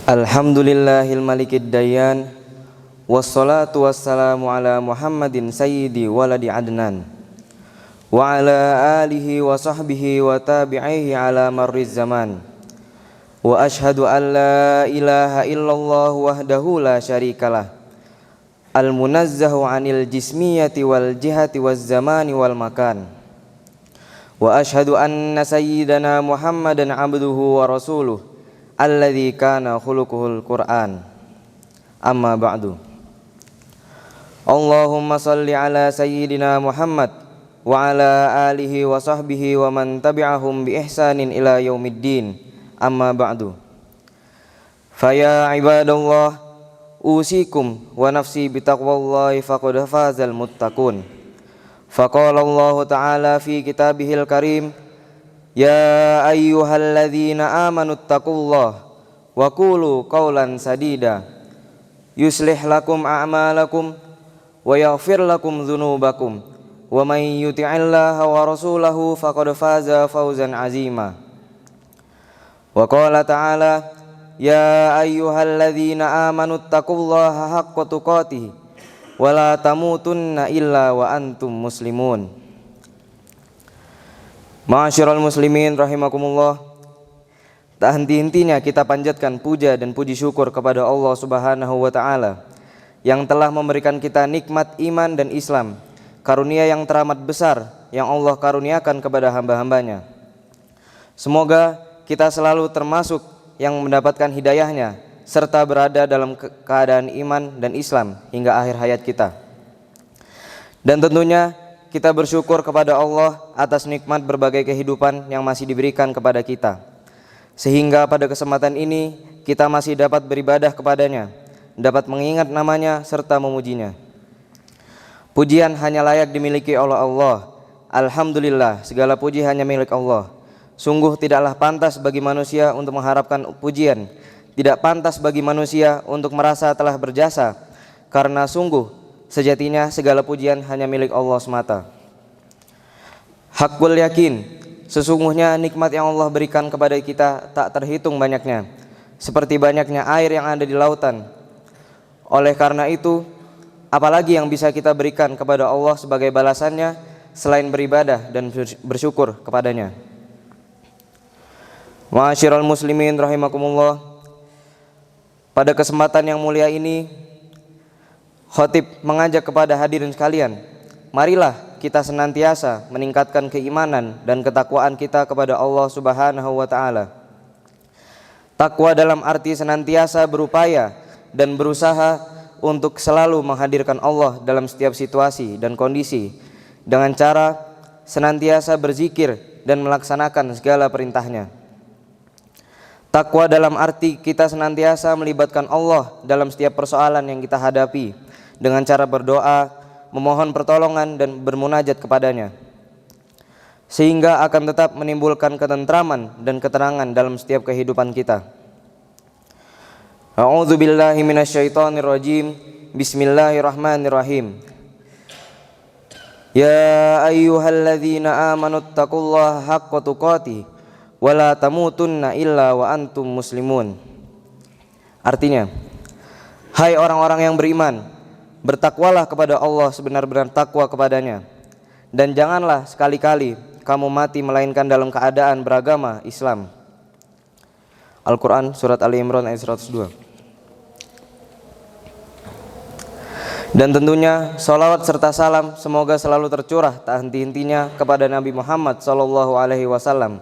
Alhamdulillahil malikid dayyan, wassalatu wassalamu ala Muhammadin sayyidi waladi adnan, wa ala alihi wa sahbihi wa tabi'ihi ala marriz zaman. Wa ashhadu an la ilaha illallah wahdahu la syarikalah, al-munazzahu anil jismiyati wal jihati waz zamani wal makan. Wa ashhadu anna sayyidana Muhammadan abduhu wa rasuluh alladzi kana khuluquhul Qur'an. Amma ba'du. Allahumma salli ala sayyidina Muhammad wa ala alihi wa sahbihi wa man tabi'ahum bi ihsanin ila yaumiddin. Amma ba'du. Faya ibadallah, usikum wa nafsi bitaqwallahi faqad fazal muttaqun. Faqala Allah ta'ala fi kitabihil karim, ya ayyuhalladzina amanu taqullaha wa qulu qawlan sadida yuslih lakum a'malakum wa yaghfir lakum dzunubakum wa may yuti'illaha wa rasulahu faqad faza fawzan 'azima. Wa qala ta'ala, ya ayyuhalladzina amanu taqullaha haqqa tuqatih wa la tamutunna illa wa antum muslimun. Ma'asyiral muslimin rahimakumullah, tak henti-hentinya kita panjatkan puja dan puji syukur kepada Allah Subhanahu wa taala yang telah memberikan kita nikmat iman dan Islam, karunia yang teramat besar yang Allah karuniakan kepada hamba-hambanya. Semoga kita selalu termasuk yang mendapatkan hidayahnya serta berada dalam keadaan iman dan Islam hingga akhir hayat kita. Dan tentunya kita bersyukur kepada Allah atas nikmat berbagai kehidupan yang masih diberikan kepada kita, sehingga pada kesempatan ini kita masih dapat beribadah kepadanya, dapat mengingat namanya serta memujinya. Pujian hanya layak dimiliki oleh Allah. Alhamdulillah, segala puji hanya milik Allah. Sungguh tidaklah pantas bagi manusia untuk mengharapkan pujian, tidak pantas bagi manusia untuk merasa telah berjasa, karena sungguh sejatinya segala pujian hanya milik Allah semata. Hakul yakin, sesungguhnya nikmat yang Allah berikan kepada kita tak terhitung banyaknya, seperti banyaknya air yang ada di lautan. Oleh karena itu, apalagi yang bisa kita berikan kepada Allah sebagai balasannya selain beribadah dan bersyukur kepadanya. Ma'asyiral muslimin rahimakumullah, pada kesempatan yang mulia ini khatib mengajak kepada hadirin sekalian, marilah kita senantiasa meningkatkan keimanan dan ketakwaan kita kepada Allah Subhanahu wa taala. Takwa dalam arti senantiasa berupaya dan berusaha untuk selalu menghadirkan Allah dalam setiap situasi dan kondisi dengan cara senantiasa berzikir dan melaksanakan segala perintahnya. Takwa dalam arti kita senantiasa melibatkan Allah dalam setiap persoalan yang kita hadapi dengan cara berdoa, memohon pertolongan dan bermunajat kepadanya, sehingga akan tetap menimbulkan ketentraman dan keterangan dalam setiap kehidupan kita. A'udzu billahi minasyaitonir rajim. Bismillahirrahmanirrahim. Ya ayyuhalladzina amanu taqullaha haqqa tuqatih wa la tamutunna illa wa antum muslimun. Artinya, hai orang-orang yang beriman, bertakwalah kepada Allah sebenar-benar takwa kepadanya, dan janganlah sekali-kali kamu mati melainkan dalam keadaan beragama Islam. Al-Quran surat Ali Imran ayat 102. Dan tentunya salawat serta salam semoga selalu tercurah tak henti-hentinya kepada Nabi Muhammad SAW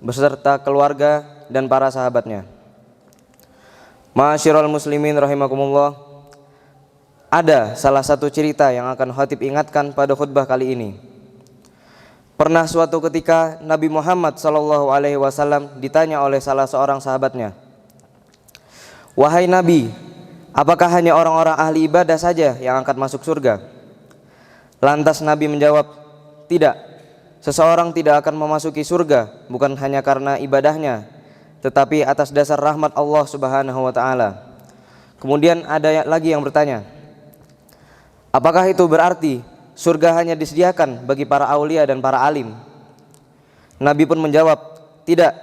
beserta keluarga dan para sahabatnya. Ma'asyiral muslimin rahimakumullah, ada salah satu cerita yang akan khatib ingatkan pada khutbah kali ini. Pernah suatu ketika Nabi Muhammad SAW ditanya oleh salah seorang sahabatnya, wahai Nabi, apakah hanya orang-orang ahli ibadah saja yang akan masuk surga? Lantas Nabi menjawab, tidak. Seseorang tidak akan memasuki surga bukan hanya karena ibadahnya, tetapi atas dasar rahmat Allah Subhanahu wa taala. Kemudian ada lagi yang bertanya, apakah itu berarti surga hanya disediakan bagi para aulia dan para alim? Nabi pun menjawab, tidak.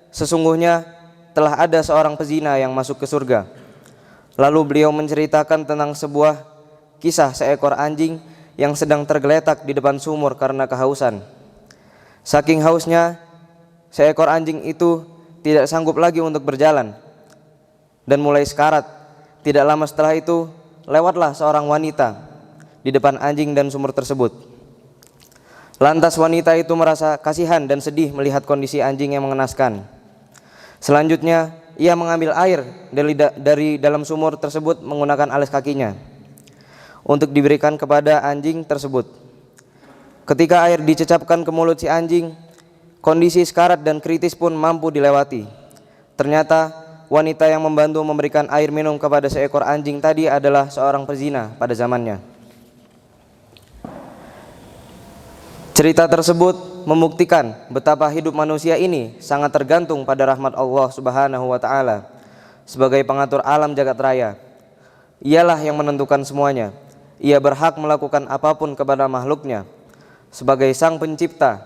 Sesungguhnya telah ada seorang pezina yang masuk ke surga. Lalu beliau menceritakan tentang sebuah kisah seekor anjing yang sedang tergeletak di depan sumur karena kehausan. Saking hausnya, seekor anjing itu tidak sanggup lagi untuk berjalan dan mulai sekarat. Tidak lama setelah itu, lewatlah seorang wanita di depan anjing dan sumur tersebut. Lantas wanita itu merasa kasihan dan sedih melihat kondisi anjing yang mengenaskan. Selanjutnya, ia mengambil air dari dalam sumur tersebut menggunakan alas kakinya untuk diberikan kepada anjing tersebut. Ketika air dicecapkan ke mulut si anjing, kondisi sekarat dan kritis pun mampu dilewati. Ternyata wanita yang membantu memberikan air minum kepada seekor anjing tadi adalah seorang pezina pada zamannya. Cerita tersebut membuktikan betapa hidup manusia ini sangat tergantung pada rahmat Allah Subhanahu wa taala sebagai pengatur alam jagat raya. Ialah yang menentukan semuanya. Ia berhak melakukan apapun kepada makhluknya. Sebagai sang pencipta,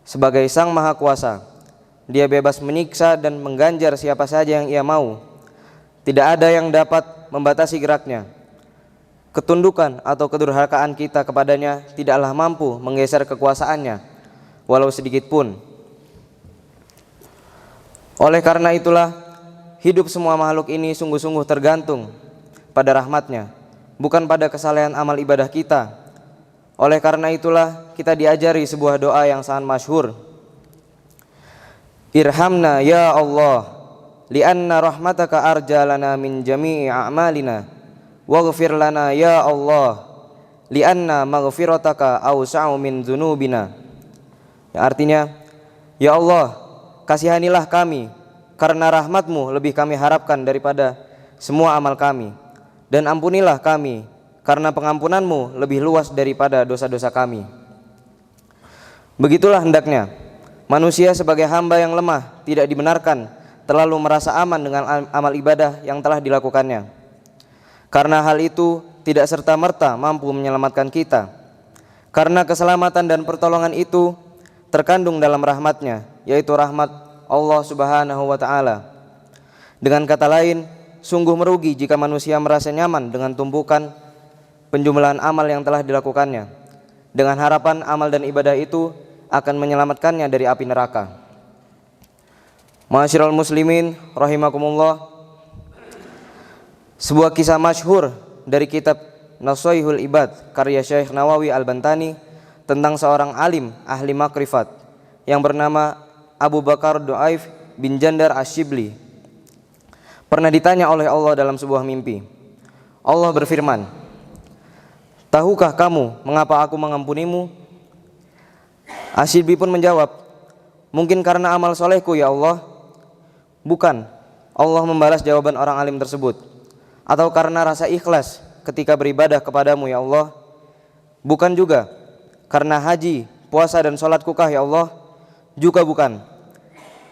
sebagai sang maha kuasa, dia bebas menyiksa dan mengganjar siapa saja yang ia mau. Tidak ada yang dapat membatasi geraknya. Ketundukan atau kedurhakaan kita kepadanya tidaklah mampu menggeser kekuasaannya, walau sedikit pun. Oleh karena itulah, hidup semua makhluk ini sungguh-sungguh tergantung pada rahmatnya, bukan pada kesalehan amal ibadah kita. Oleh karena itulah, kita diajari sebuah doa yang sangat masyhur. Irhamna ya Allah, li'anna rahmataka arja lana min jami'i a'malina. Waghfir lana ya Allah, li'anna maghfirataka awsa'u min dzunubina. Yang artinya, ya Allah, kasihanilah kami, karena rahmatmu lebih kami harapkan daripada semua amal kami. Dan ampunilah kami, karena pengampunanmu lebih luas daripada dosa-dosa kami. Begitulah hendaknya manusia sebagai hamba yang lemah tidak dibenarkan terlalu merasa aman dengan amal ibadah yang telah dilakukannya, karena hal itu tidak serta-merta mampu menyelamatkan kita. Karena keselamatan dan pertolongan itu terkandung dalam rahmatnya, yaitu rahmat Allah Subhanahu wa ta'ala. Dengan kata lain, sungguh merugi jika manusia merasa nyaman dengan tumpukan penjumlahan amal yang telah dilakukannya, dengan harapan amal dan ibadah itu akan menyelamatkannya dari api neraka. Ma'asyiral muslimin rahimakumullah, sebuah kisah masyhur dari kitab Nasaihul Ibad karya Syekh Nawawi Al-Bantani tentang seorang alim ahli makrifat yang bernama Abu Bakar Du'aif bin Jandar Ash-Shibli. Pernah ditanya oleh Allah dalam sebuah mimpi. Allah berfirman, "Tahukah kamu mengapa aku mengampunimu?" Ash-Shibli pun menjawab, "Mungkin karena amal solehku ya Allah." Bukan. Allah membalas jawaban orang alim tersebut. Atau karena rasa ikhlas ketika beribadah kepadamu ya Allah. Bukan juga. Karena haji, puasa dan sholatku kah ya Allah? Juga bukan.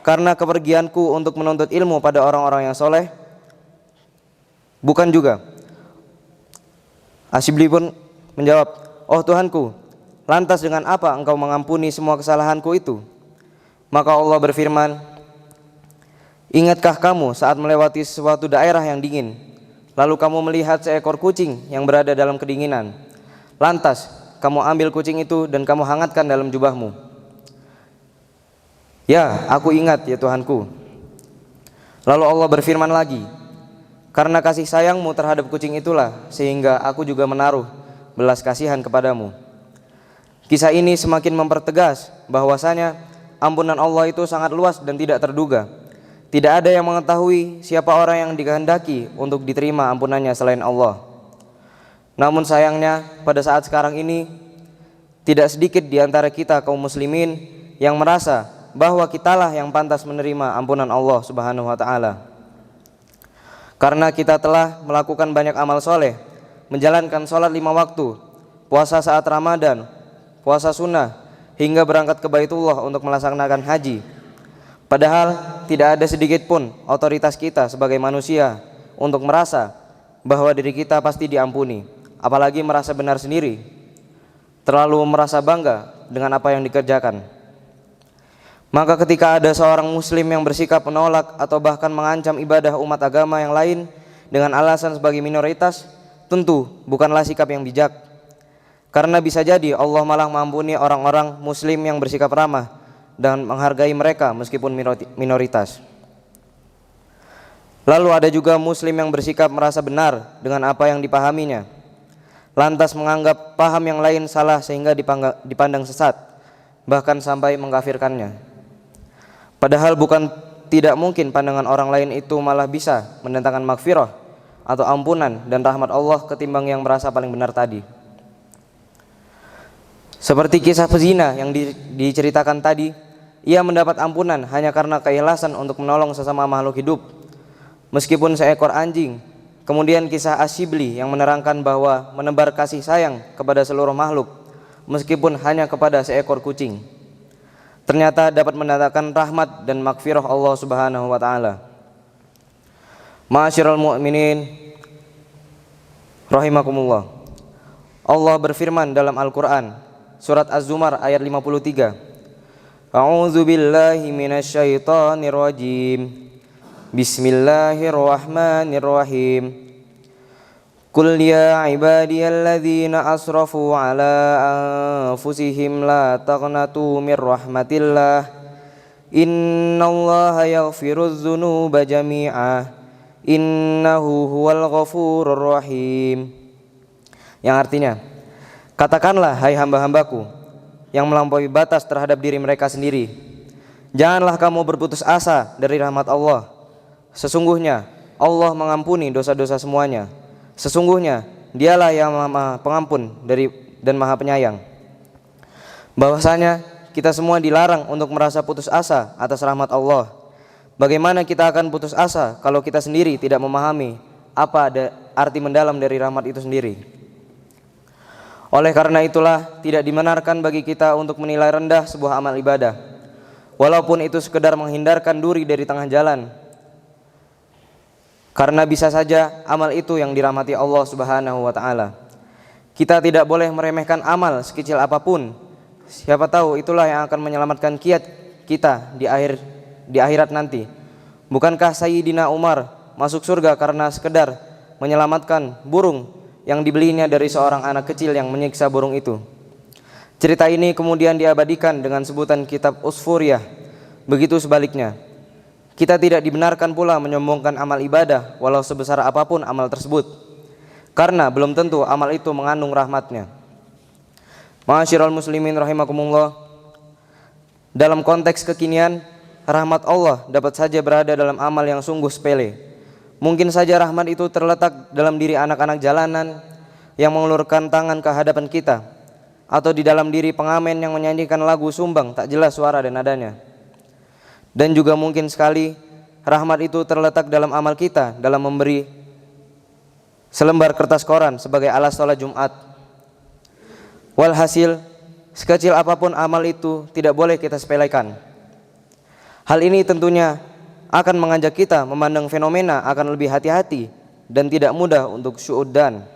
Karena kepergianku untuk menuntut ilmu pada orang-orang yang soleh? Bukan juga. Ash-Shibli pun menjawab, "Oh Tuhanku, lantas dengan apa engkau mengampuni semua kesalahanku itu?" Maka Allah berfirman, "Ingatkah kamu saat melewati suatu daerah yang dingin, lalu kamu melihat seekor kucing yang berada dalam kedinginan. Lantas kamu ambil kucing itu dan kamu hangatkan dalam jubahmu." "Ya, aku ingat ya Tuhanku." Lalu Allah berfirman lagi, "Karena kasih sayangmu terhadap kucing itulah sehingga aku juga menaruh belas kasihan kepadamu." Kisah ini semakin mempertegas bahwasanya ampunan Allah itu sangat luas dan tidak terduga. Tidak ada yang mengetahui siapa orang yang dikehendaki untuk diterima ampunannya selain Allah. Namun sayangnya pada saat sekarang ini tidak sedikit di antara kita kaum muslimin yang merasa bahwa kitalah yang pantas menerima ampunan Allah Subhanahu wa taala. Karena kita telah melakukan banyak amal soleh, menjalankan sholat 5 waktu, puasa saat Ramadan, puasa sunnah, hingga berangkat ke Baitullah untuk melaksanakan haji. Padahal tidak ada sedikit pun otoritas kita sebagai manusia untuk merasa bahwa diri kita pasti diampuni, apalagi merasa benar sendiri, terlalu merasa bangga dengan apa yang dikerjakan. Maka ketika ada seorang muslim yang bersikap menolak atau bahkan mengancam ibadah umat agama yang lain dengan alasan sebagai minoritas, tentu bukanlah sikap yang bijak. Karena bisa jadi Allah malah mengampuni orang-orang muslim yang bersikap ramah dan menghargai mereka meskipun minoritas. Lalu ada juga muslim yang bersikap merasa benar dengan apa yang dipahaminya, lantas menganggap paham yang lain salah sehingga dipandang sesat, bahkan sampai mengkafirkannya. Padahal bukan tidak mungkin pandangan orang lain itu malah bisa mendatangkan maghfirah atau ampunan dan rahmat Allah ketimbang yang merasa paling benar tadi. Seperti kisah pezina yang diceritakan tadi, ia mendapat ampunan hanya karena keikhlasan untuk menolong sesama makhluk hidup, meskipun seekor anjing. Kemudian kisah Asyibli yang menerangkan bahwa menebar kasih sayang kepada seluruh makhluk, meskipun hanya kepada seekor kucing, ternyata dapat mendatangkan rahmat dan maghfirah Allah Subhanahu wa taala. Ma'asyiral mu'minin rahimakumullah. Allah berfirman dalam Al-Qur'an surat Az-Zumar ayat 53. A'udzu billahi minasyaitonir rajim. Bismillahirrahmanirrahim. Qul ya ibadiyalladzina asrafu ala anfusihim la taqnatu mir rahmatillah innallaha yaghfirudz dzunuba jami'a innahu huwal ghafurur rahim. Yang artinya, katakanlah hai hamba-hambaku yang melampaui batas terhadap diri mereka sendiri, janganlah kamu berputus asa dari rahmat Allah. Sesungguhnya Allah mengampuni dosa-dosa semuanya. Sesungguhnya dialah yang maha pengampun dan maha penyayang. Bahwasanya kita semua dilarang untuk merasa putus asa atas rahmat Allah. Bagaimana kita akan putus asa kalau kita sendiri tidak memahami apa arti mendalam dari rahmat itu sendiri? Oleh karena itulah tidak dibenarkan bagi kita untuk menilai rendah sebuah amal ibadah, walaupun itu sekedar menghindarkan duri dari tengah jalan. Karena bisa saja amal itu yang dirahmati Allah Subhanahu wa taala. Kita tidak boleh meremehkan amal sekecil apapun. Siapa tahu itulah yang akan menyelamatkan kita di akhirat nanti. Bukankah Sayyidina Umar masuk surga karena sekedar menyelamatkan burung yang dibelinya dari seorang anak kecil yang menyiksa burung itu? Cerita ini kemudian diabadikan dengan sebutan kitab Usfuriyah. Begitu sebaliknya, kita tidak dibenarkan pula menyombongkan amal ibadah walau sebesar apapun amal tersebut, karena belum tentu amal itu mengandung rahmatnya. Ma'asyiral muslimin rahimakumullah. Dalam konteks kekinian, rahmat Allah dapat saja berada dalam amal yang sungguh sepele. Mungkin saja rahmat itu terletak dalam diri anak-anak jalanan yang mengulurkan tangan ke hadapan kita, atau di dalam diri pengamen yang menyanyikan lagu sumbang tak jelas suara dan nadanya. Dan juga mungkin sekali rahmat itu terletak dalam amal kita dalam memberi selembar kertas koran sebagai alas sholat Jumat. Walhasil, sekecil apapun amal itu tidak boleh kita sepelekan. Hal ini tentunya akan mengajak kita memandang fenomena akan lebih hati-hati dan tidak mudah untuk syu'udan.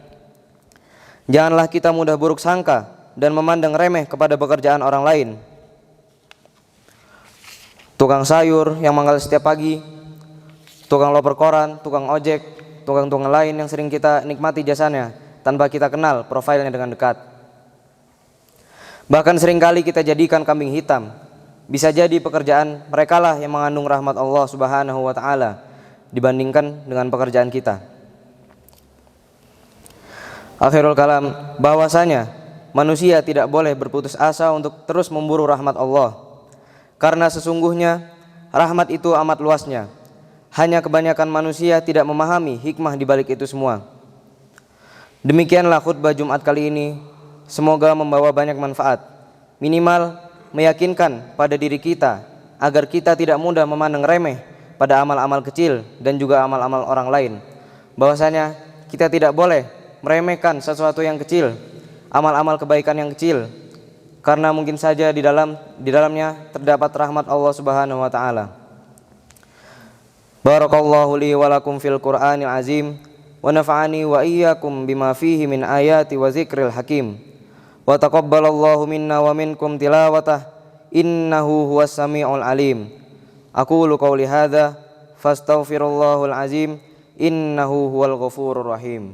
Janganlah kita mudah buruk sangka dan memandang remeh kepada pekerjaan orang lain. Tukang sayur yang manggal setiap pagi, tukang loper koran, tukang ojek, tukang-tukang lain yang sering kita nikmati jasanya tanpa kita kenal profilnya dengan dekat. Bahkan seringkali kita jadikan kambing hitam. Bisa jadi pekerjaan merekalah yang mengandung rahmat Allah Subhanahu wa taala dibandingkan dengan pekerjaan kita. Akhirul kalam, bahwasanya manusia tidak boleh berputus asa untuk terus memburu rahmat Allah. Karena sesungguhnya rahmat itu amat luasnya. Hanya kebanyakan manusia tidak memahami hikmah di balik itu semua. Demikianlah khutbah Jumat kali ini. Semoga membawa banyak manfaat. Minimal meyakinkan pada diri kita agar kita tidak mudah memandang remeh pada amal-amal kecil dan juga amal-amal orang lain. Bahwasanya kita tidak boleh meremehkan sesuatu yang kecil, amal-amal kebaikan yang kecil, karena mungkin saja di dalamnya terdapat rahmat Allah Subhanahu wa taala. Barakallahu li wa lakum fil Qur'anil azim wa nafa'ani wa iyyakum bima fihi min ayati wa zikril hakim. Wa taqabbalallahu minna wa minkum tilawatah innahu huwas samiul alim. Aqulu qauli hadza fastaghfirullahal azim innahu huwal ghafurur rahim.